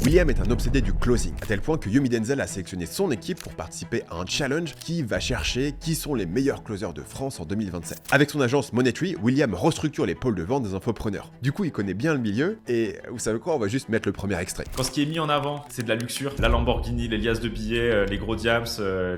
William est un obsédé du closing, à tel point que Yomi Denzel a sélectionné son équipe pour participer à un challenge qui va chercher qui sont les meilleurs closers de France en 2027. Avec son agence Monetary, William restructure les pôles de vente des infopreneurs. Du coup, il connaît bien le milieu et vous savez quoi, on va juste mettre le premier extrait. Quand ce qui est mis en avant, c'est de la luxure, la Lamborghini, les liasses de billets, les gros diams,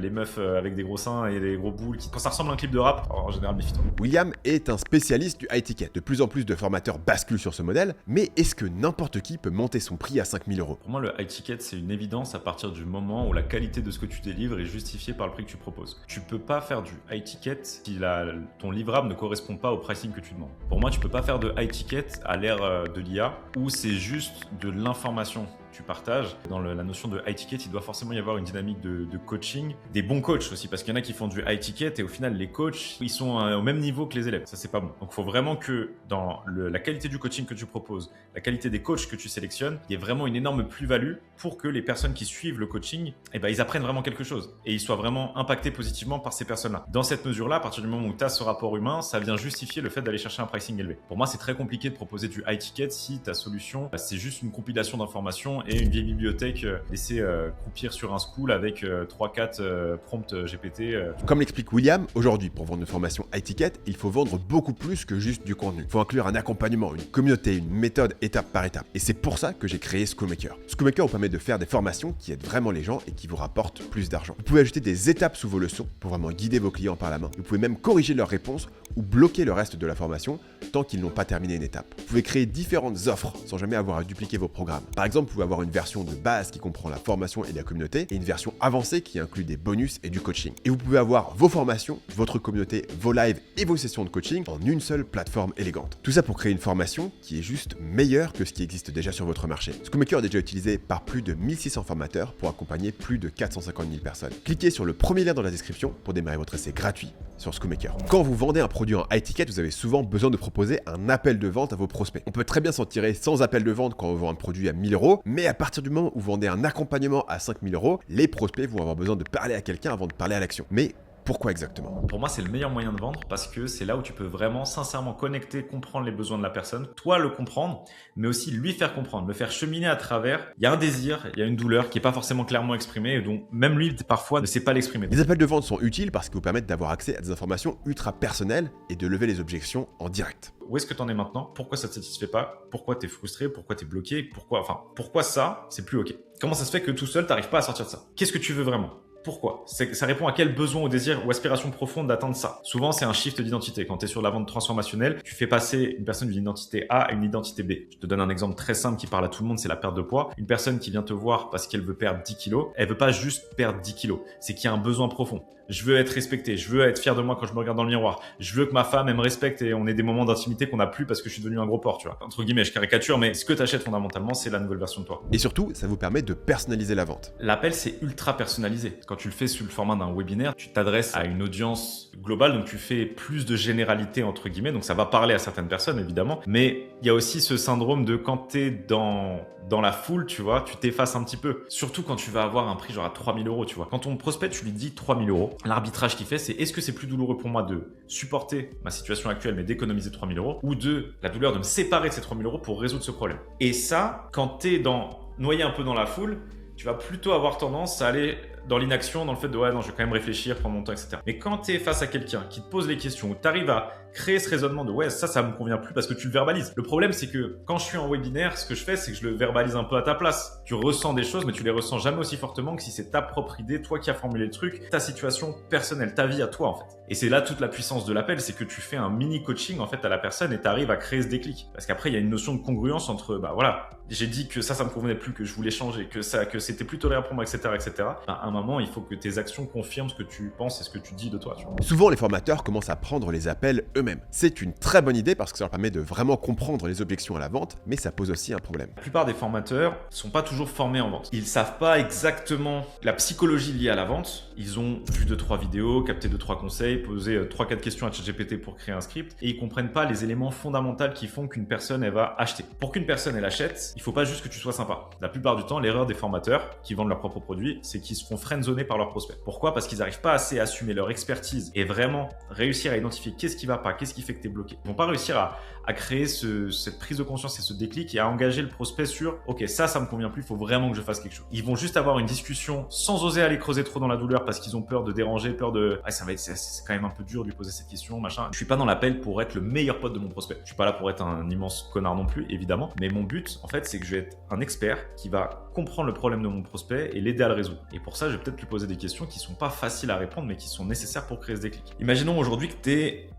les meufs avec des gros seins et des gros boules. Quand ça ressemble à un clip de rap, en général, méfie-toi. William est un spécialiste du high ticket. De plus en plus de formateurs basculent sur ce modèle, mais est-ce que n'importe qui peut monter son prix à 5000 €? Pour moi, le high ticket, c'est une évidence à partir du moment où la qualité de ce que tu délivres est justifiée par le prix que tu proposes. Tu peux pas faire du high ticket si ton livrable ne correspond pas au pricing que tu demandes. Pour moi, tu peux pas faire de high ticket à l'ère de l'IA où c'est juste de l'information tu partages. Dans la notion de high ticket, il doit forcément y avoir une dynamique de coaching, des bons coachs aussi, parce qu'il y en a qui font du high ticket et au final, les coachs, ils sont au même niveau que les élèves. Ça, c'est pas bon. Donc, il faut vraiment que dans la qualité du coaching que tu proposes, la qualité des coachs que tu sélectionnes, il y ait vraiment une énorme plus-value pour que les personnes qui suivent le coaching, ils apprennent vraiment quelque chose et ils soient vraiment impactés positivement par ces personnes-là. Dans cette mesure-là, à partir du moment où tu as ce rapport humain, ça vient justifier le fait d'aller chercher un pricing élevé. Pour moi, c'est très compliqué de proposer du high ticket si ta solution, c'est juste une compilation d'informations et une vieille bibliothèque laissée croupir sur un school avec 3-4 prompts GPT. Comme l'explique William, aujourd'hui, pour vendre une formation high ticket, il faut vendre beaucoup plus que juste du contenu. Il faut inclure un accompagnement, une communauté, une méthode étape par étape. Et c'est pour ça que j'ai créé Schoolmaker. Schoolmaker vous permet de faire des formations qui aident vraiment les gens et qui vous rapportent plus d'argent. Vous pouvez ajouter des étapes sous vos leçons pour vraiment guider vos clients par la main. Vous pouvez même corriger leurs réponses ou bloquer le reste de la formation tant qu'ils n'ont pas terminé une étape. Vous pouvez créer différentes offres sans jamais avoir à dupliquer vos programmes. Par exemple, vous pouvez avoir une version de base qui comprend la formation et la communauté et une version avancée qui inclut des bonus et du coaching. Et vous pouvez avoir vos formations, votre communauté, vos lives et vos sessions de coaching en une seule plateforme élégante. Tout ça pour créer une formation qui est juste meilleure que ce qui existe déjà sur votre marché. Schoolmaker est déjà utilisé par plus de 1600 formateurs pour accompagner plus de 450 000 personnes. Cliquez sur le premier lien dans la description pour démarrer votre essai gratuit sur Schoolmaker. Quand vous vendez un produit en high ticket, vous avez souvent besoin de proposer un appel de vente à vos prospects. On peut très bien s'en tirer sans appel de vente quand on vend un produit à 1000 €, mais à partir du moment où vous vendez un accompagnement à 5000 €, les prospects vont avoir besoin de parler à quelqu'un avant de parler à l'action. Mais pourquoi exactement? Pour moi, c'est le meilleur moyen de vendre parce que c'est là où tu peux vraiment sincèrement connecter, comprendre les besoins de la personne, toi le comprendre, mais aussi lui faire comprendre, le faire cheminer à travers. Il y a un désir, il y a une douleur qui n'est pas forcément clairement exprimée et donc même lui parfois ne sait pas l'exprimer. Les appels de vente sont utiles parce qu'ils vous permettent d'avoir accès à des informations ultra personnelles et de lever les objections en direct. Où est-ce que tu en es maintenant? Pourquoi ça ne te satisfait pas? Pourquoi tu es frustré? Pourquoi tu es bloqué? Pourquoi ça, c'est plus OK? Comment ça se fait que tout seul, tu n'arrives pas à sortir de ça? Qu'est-ce que tu veux vraiment? Pourquoi? Ça répond à quel besoin ou désir ou aspiration profonde d'atteindre ça? Souvent, c'est un shift d'identité. Quand tu es sur la vente transformationnelle, tu fais passer une personne d'une identité A à une identité B. Je te donne un exemple très simple qui parle à tout le monde, c'est la perte de poids. Une personne qui vient te voir parce qu'elle veut perdre 10 kilos, elle veut pas juste perdre 10 kilos. C'est qu'il y a un besoin profond. Je veux être respecté, je veux être fier de moi quand je me regarde dans le miroir. Je veux que ma femme, elle me respecte et on ait des moments d'intimité qu'on n'a plus parce que je suis devenu un gros porc, tu vois. Entre guillemets, je caricature, mais ce que tu achètes fondamentalement, c'est la nouvelle version de toi. Et surtout, ça vous permet de personnaliser la vente. L'appel, c'est ultra personnalisé. Quand tu le fais sous le format d'un webinaire, tu t'adresses à une audience globale, donc tu fais plus de généralité, entre guillemets, donc ça va parler à certaines personnes, évidemment. Mais il y a aussi ce syndrome de quand tu es dans la foule, tu vois, tu t'effaces un petit peu. Surtout quand tu vas avoir un prix genre à 3000 €, tu vois. Quand ton prospect, tu lui dis 3000 €, l'arbitrage qu'il fait, c'est est-ce que c'est plus douloureux pour moi de supporter ma situation actuelle mais d'économiser 3000 € ou de la douleur de me séparer de ces 3000 € pour résoudre ce problème. Et ça, quand tu es noyé un peu dans la foule, tu vas plutôt avoir tendance à aller dans l'inaction, dans le fait de ouais, non, je vais quand même réfléchir, prendre mon temps, etc. Mais quand tu es face à quelqu'un qui te pose les questions, où tu arrives à créer ce raisonnement de ouais, ça me convient plus parce que tu le verbalises. Le problème, c'est que quand je suis en webinaire, ce que je fais, c'est que je le verbalise un peu à ta place. Tu ressens des choses, mais tu les ressens jamais aussi fortement que si c'est ta propre idée, toi qui as formulé le truc, ta situation personnelle, ta vie à toi, en fait. Et c'est là toute la puissance de l'appel, c'est que tu fais un mini coaching, en fait, à la personne et tu arrives à créer ce déclic. Parce qu'après, il y a une notion de congruence entre, bah voilà, j'ai dit que ça me convenait plus, que je voulais changer, que c'était plus tolérable pour moi, etc., etc. À un moment, il faut que tes actions confirment ce que tu penses et ce que tu dis de toi, tu vois. Souvent, les formateurs commencent à prendre les appels eux-mêmes. C'est une très bonne idée parce que ça leur permet de vraiment comprendre les objections à la vente, mais ça pose aussi un problème. La plupart des formateurs sont pas toujours formés en vente. Ils savent pas exactement la psychologie liée à la vente. Ils ont vu 2-3 vidéos, capté 2-3 conseils, posé 3-4 questions à ChatGPT pour créer un script et ils comprennent pas les éléments fondamentaux qui font qu'une personne, elle va acheter. Pour qu'une personne, elle achète, il faut pas juste que tu sois sympa. La plupart du temps, l'erreur des formateurs qui vendent leurs propres produits, c'est qu'ils se font friendzonés par leurs prospects. Pourquoi ? Parce qu'ils n'arrivent pas assez à assumer leur expertise et vraiment réussir à identifier qu'est-ce qui va pas, qu'est-ce qui fait que tu es bloqué. Ils vont pas réussir à créer cette prise de conscience et ce déclic et à engager le prospect sur « Ok, ça me convient plus, il faut vraiment que je fasse quelque chose. » Ils vont juste avoir une discussion sans oser aller creuser trop dans la douleur parce qu'ils ont peur de déranger, peur de « c'est quand même un peu dur de lui poser cette question, machin. » Je suis pas dans l'appel pour être le meilleur pote de mon prospect. Je suis pas là pour être un immense connard non plus, évidemment. Mais mon but, en fait, c'est que je vais être un expert qui va comprendre le problème de mon prospect et l'aider à le résoudre. Et pour ça, je vais peut-être lui poser des questions qui sont pas faciles à répondre, mais qui sont nécessaires pour créer ce déclic. Imaginons aujourd'hui que tu es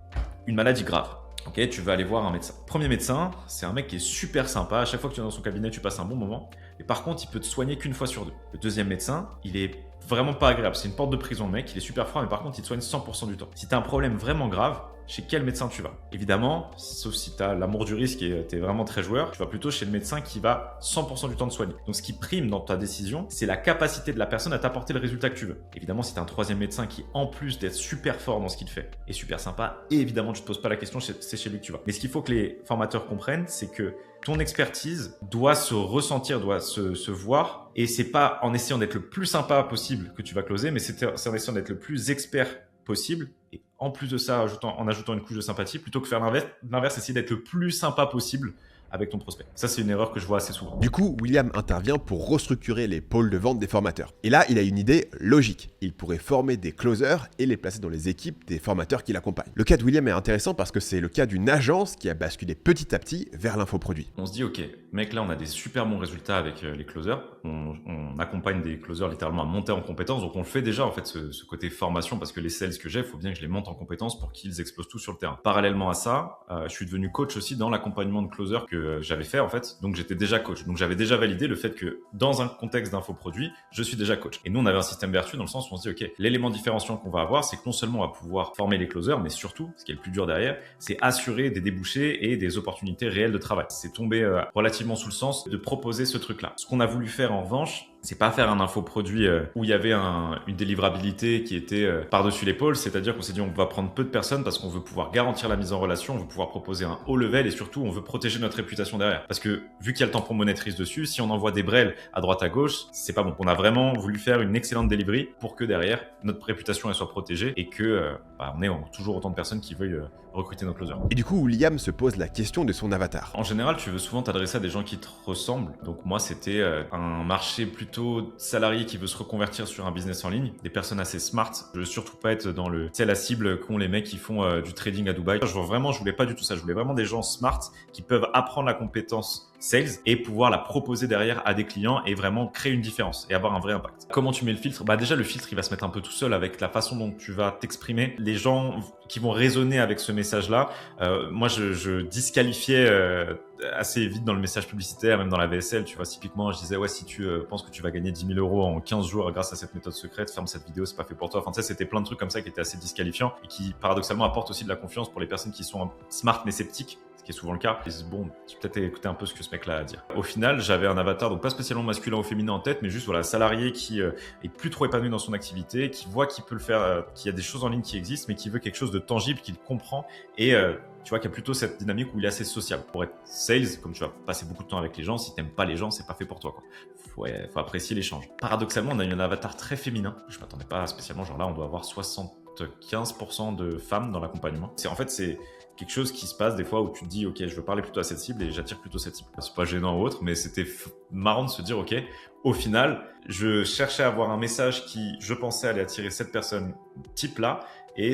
une maladie grave. Ok, tu vas aller voir un médecin. Premier médecin, c'est un mec qui est super sympa. À chaque fois que tu es dans son cabinet, tu passes un bon moment. Mais par contre, il peut te soigner qu'une fois sur 2. Le deuxième médecin, il est vraiment pas agréable. C'est une porte de prison, le mec. Il est super froid, mais par contre, il te soigne 100% du temps. Si tu as un problème vraiment grave, chez quel médecin tu vas ? Évidemment, sauf si tu as l'amour du risque et tu es vraiment très joueur, tu vas plutôt chez le médecin qui va 100% du temps te soigner. Donc ce qui prime dans ta décision, c'est la capacité de la personne à t'apporter le résultat que tu veux. Évidemment, si tu as un troisième médecin qui, en plus d'être super fort dans ce qu'il fait, est super sympa, et évidemment, tu te poses pas la question, c'est chez lui que tu vas. Mais ce qu'il faut que les formateurs comprennent, c'est que ton expertise doit se ressentir, doit se voir, et c'est pas en essayant d'être le plus sympa possible que tu vas closer, mais c'est en essayant d'être le plus expert possible, et en plus de ça, en ajoutant une couche de sympathie, plutôt que faire l'inverse, essayer d'être le plus sympa possible avec ton prospect. Ça, c'est une erreur que je vois assez souvent. Du coup, William intervient pour restructurer les pôles de vente des formateurs. Et là, il a une idée logique. Il pourrait former des closers et les placer dans les équipes des formateurs qui l'accompagnent. Le cas de William est intéressant parce que c'est le cas d'une agence qui a basculé petit à petit vers l'infoproduit. On se dit, ok, mec, là, on a des super bons résultats avec les closers. On accompagne des closers littéralement à monter en compétences. Donc, on le fait déjà, en fait, ce côté formation, parce que les sales que j'ai, il faut bien que je les monte en compétences pour qu'ils explosent tout sur le terrain. Parallèlement à ça, je suis devenu coach aussi dans l'accompagnement de closers que j'avais fait en fait, donc j'étais déjà coach. Donc j'avais déjà validé le fait que dans un contexte d'infoproduit, je suis déjà coach. Et nous, on avait un système vertueux dans le sens où on se dit, ok, l'élément différenciant qu'on va avoir, c'est que non seulement on va pouvoir former les closers, mais surtout, ce qui est le plus dur derrière, c'est assurer des débouchés et des opportunités réelles de travail. C'est tombé relativement sous le sens de proposer ce truc-là. Ce qu'on a voulu faire en revanche, c'est pas faire un infoproduit où il y avait une délivrabilité qui était par-dessus l'épaule, c'est-à-dire qu'on s'est dit on va prendre peu de personnes parce qu'on veut pouvoir garantir la mise en relation, on veut pouvoir proposer un haut level et surtout on veut protéger notre réputation derrière. Parce que vu qu'il y a le tampon monétrice dessus, si on envoie des brels à droite à gauche, c'est pas bon. On a vraiment voulu faire une excellente delivery pour que derrière notre réputation elle soit protégée et que on ait toujours autant de personnes qui veuillent recruter nos closers. Et du coup, William se pose la question de son avatar. En général, tu veux souvent t'adresser à des gens qui te ressemblent. Donc moi, c'était un marché plutôt salarié qui veut se reconvertir sur un business en ligne, des personnes assez smart. Je veux surtout pas être dans la cible qu'ont les mecs qui font du trading à Dubaï. Je voulais pas du tout ça. Je voulais vraiment des gens smart qui peuvent apprendre la compétence sales et pouvoir la proposer derrière à des clients et vraiment créer une différence et avoir un vrai impact. Comment tu mets le filtre ? Déjà, le filtre, il va se mettre un peu tout seul avec la façon dont tu vas t'exprimer. Les gens qui vont résonner avec ce message-là, moi, je disqualifiais assez vite dans le message publicitaire, même dans la VSL, tu vois, typiquement, je disais, ouais, si tu penses que tu vas gagner 10 000 euros en 15 jours grâce à cette méthode secrète, ferme cette vidéo, c'est pas fait pour toi. Enfin, tu sais, c'était plein de trucs comme ça qui étaient assez disqualifiants et qui, paradoxalement, apportent aussi de la confiance pour les personnes qui sont smart mais sceptiques, ce qui est souvent le cas. Ils disent, bon, tu peux peut-être écouter un peu ce que ce mec-là a à dire. Au final, j'avais un avatar, donc pas spécialement masculin ou féminin en tête, mais juste, voilà, salarié qui est plus trop épanoui dans son activité, qui voit qu'il peut le faire, qu'il y a des choses en ligne qui existent, mais qui veut quelque chose de tangible, qu'il comprend et tu vois qu'il y a plutôt cette dynamique où il est assez sociable. Pour être sales, comme tu vas passer beaucoup de temps avec les gens, si t'aimes pas les gens, c'est pas fait pour toi, quoi. Faut apprécier l'échange. Paradoxalement, on a eu un avatar très féminin. Je m'attendais pas spécialement, genre là, on doit avoir 75% de femmes dans l'accompagnement. C'est quelque chose qui se passe des fois où tu te dis, ok, je veux parler plutôt à cette cible et j'attire plutôt cette cible. C'est pas gênant ou autre, mais c'était marrant de se dire, ok, au final, je cherchais à avoir un message qui, je pensais, allait attirer cette personne type-là, et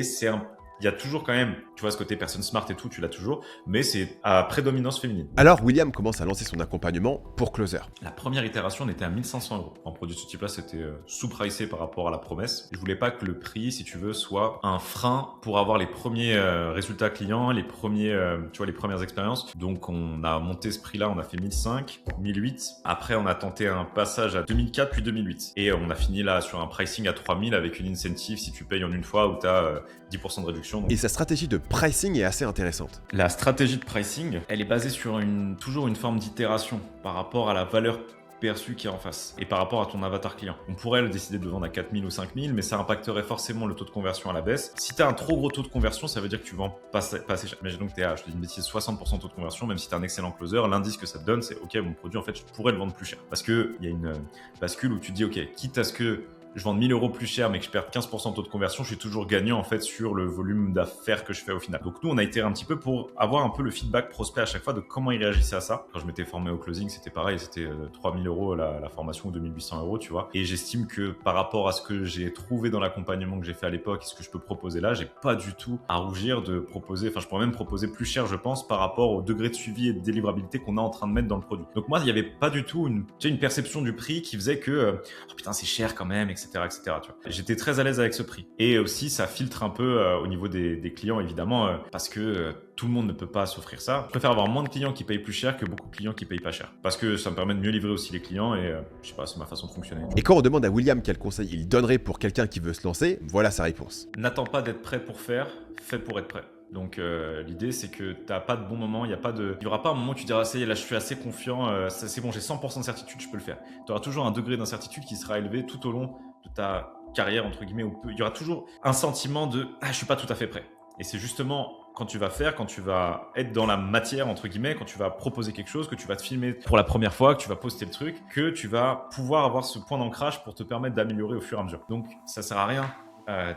il y a toujours quand même, tu vois, ce côté personne smart et tout, tu l'as toujours, mais c'est à prédominance féminine. Alors, William commence à lancer son accompagnement pour closer. La première itération, on était à 1 500 €. En produit de ce type-là, c'était sous-pricé par rapport à la promesse. Je voulais pas que le prix, si tu veux, soit un frein pour avoir les premiers résultats clients, les premières expériences. Donc, on a monté ce prix-là, on a fait 1005, 1008. Après, on a tenté un passage à 2004 puis 2008. Et on a fini là sur un pricing à 3000 avec une incentive si tu payes en une fois où tu as 10% de réduction. Donc... Et sa stratégie de pricing est assez intéressante. La stratégie de pricing, elle est basée sur toujours une forme d'itération par rapport à la valeur perçue qui est en face et par rapport à ton avatar client. On pourrait décider de le vendre à 4000 ou 5000, mais ça impacterait forcément le taux de conversion à la baisse. Si tu as un trop gros taux de conversion, ça veut dire que tu vends pas assez cher. Imaginons que tu es à, je te dis une bêtise, 60% de taux de conversion, même si tu es un excellent closer, l'indice que ça te donne, c'est ok, mon produit, en fait, je pourrais le vendre plus cher. Parce qu'il y a une bascule où tu te dis, ok, quitte à ce que je vende 1000 euros plus cher mais que je perde 15% de taux de conversion, je suis toujours gagnant en fait sur le volume d'affaires que je fais au final. Donc nous, on a été un petit peu pour avoir un peu le feedback prospect à chaque fois de comment il réagissait à ça. Quand je m'étais formé au closing, c'était pareil, c'était 3000 euros la formation ou 2800 euros, tu vois. Et j'estime que par rapport à ce que j'ai trouvé dans l'accompagnement que j'ai fait à l'époque et ce que je peux proposer là, j'ai pas du tout à rougir de proposer, enfin je pourrais même proposer plus cher, je pense, par rapport au degré de suivi et de délivrabilité qu'on est en train de mettre dans le produit. Donc moi, il n'y avait pas du tout une perception du prix qui faisait que oh putain, c'est cher quand même, etc., etc. Tu vois. J'étais très à l'aise avec ce prix. Et aussi, ça filtre un peu au niveau des clients, évidemment, parce que tout le monde ne peut pas s'offrir ça. Je préfère avoir moins de clients qui payent plus cher que beaucoup de clients qui payent pas cher. Parce que ça me permet de mieux livrer aussi les clients et je sais pas, c'est ma façon de fonctionner. Et quand on demande à William quel conseil il donnerait pour quelqu'un qui veut se lancer, voilà sa réponse. N'attends pas d'être prêt pour faire, fais pour être prêt. Donc l'idée c'est que t'as pas de bon moment, il y aura pas un moment où tu diras ça y est, là je suis assez confiant, c'est bon, j'ai 100% de certitude, je peux le faire. Tu auras toujours un degré d'incertitude qui sera élevé tout au long de ta carrière entre guillemets, il y aura toujours un sentiment de je suis pas tout à fait prêt. Et c'est justement quand tu vas être dans la matière, entre guillemets, quand tu vas proposer quelque chose, que tu vas te filmer pour la première fois, que tu vas poster le truc, que tu vas pouvoir avoir ce point d'ancrage pour te permettre d'améliorer au fur et à mesure. Donc, ça sert à rien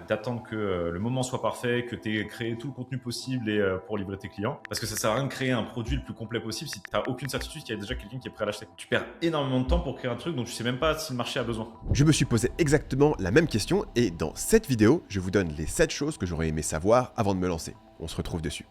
d'attendre que le moment soit parfait, que tu aies créé tout le contenu possible et pour livrer tes clients. Parce que ça sert à rien de créer un produit le plus complet possible si tu n'as aucune certitude qu'il y a déjà quelqu'un qui est prêt à l'acheter. Tu perds énormément de temps pour créer un truc dont tu sais même pas si le marché a besoin. Je me suis posé exactement la même question et dans cette vidéo, je vous donne les 7 choses que j'aurais aimé savoir avant de me lancer. On se retrouve dessus.